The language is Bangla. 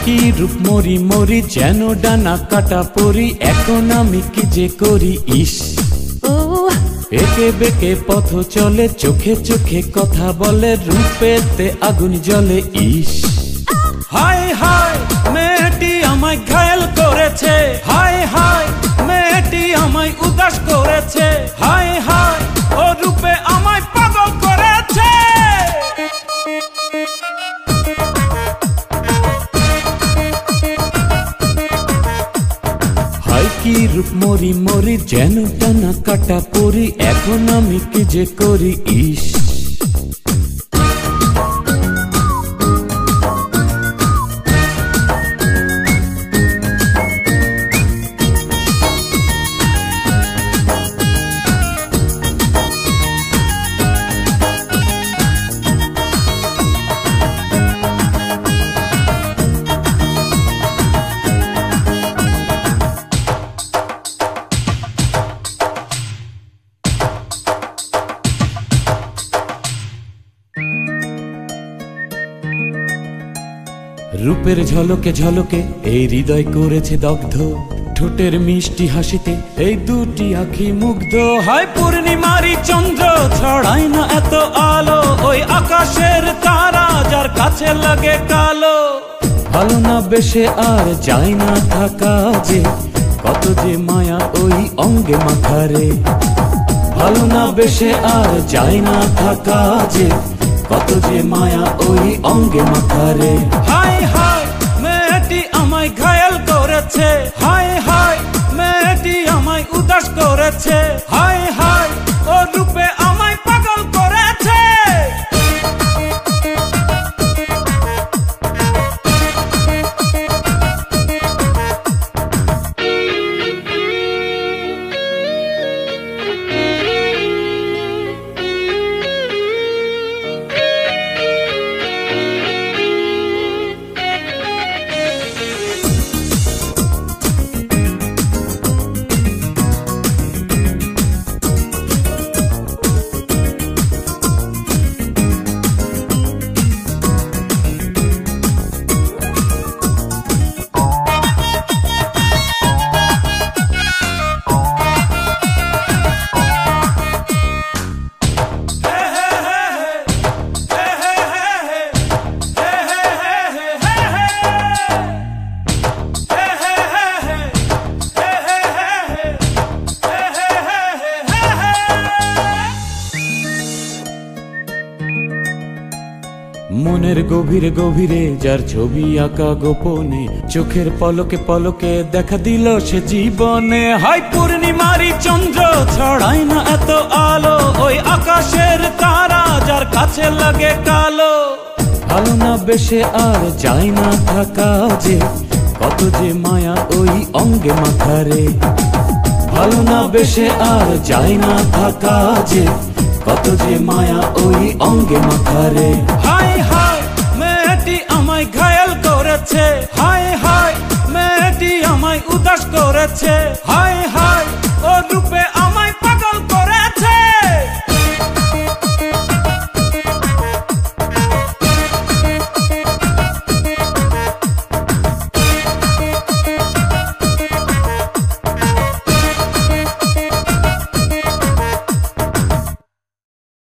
কি রূপ মরি মরি যেন ডানা কাটা পরি, এখন আমি কি যে করি ইস। একে বেঁকে পথ চলে, চোখে চোখে কথা বলে, রূপেতে আগুন জ্বলে ইস। হায় হায় মেয়েটি আমায় ঘায়েল করেছে, হায় হায় মেয়েটি আমায় উদাস করেছে, হায় হায় ও রূপে আমায় পাগল করেছে। হায় কি রূপ মরি মরি যেন টানা কাটা পরি, এখন আমি কি যে করি ইস। রূপের ঝলকে ঝলকে এই হৃদয় করেছে দগ্ধ, ঠোঁটের মিষ্টি হাসিতে এই দুটি আঁখি মুগ্ধ। হায় পূর্ণিমারি চন্দ্র ছড়ায় না এত আলো, ওই আকাশের তারা যার কাছে লাগে কালো। ভালো না বেশে আর যায় না থাকা যে, কত যে মায়া ওই অঙ্গে মাথারে। ভালো না বেশে আর যায় না থাকা যে, কত যে মায়া ওই অঙ্গে মাথারে। হায় হায় মেয়েটি আমায় ঘায়েল করেছে, হায় হায় মেয়েটি আমায় উদাস করেছে, হায় হায় ও রূপে আমায় পাগল করেছে। মনের গভীরে গভীরে যার ছবি আঁকা গোপনে, চোখের পলকে পলকে দেখা দিল সে জীবনে। হায় পূর্ণিমারি চন্দ্র ছড়ায় না এত আলো, ওই আকাশের তারা যার কাছে লাগে কালো। ভালো না বেশে আর যায় না থাকা যে, কত যে মায়া ওই অঙ্গে মাথারে। ভালো না বেশে আর যায় না থাকা যে, কত যে মায়া ওই অঙ্গে মাথারে। হায় হায় মেয়েটি আমায় ঘায়েল করেছে, হায় হায় মেয়েটি আমায় উদাস করেছে, হায় হায়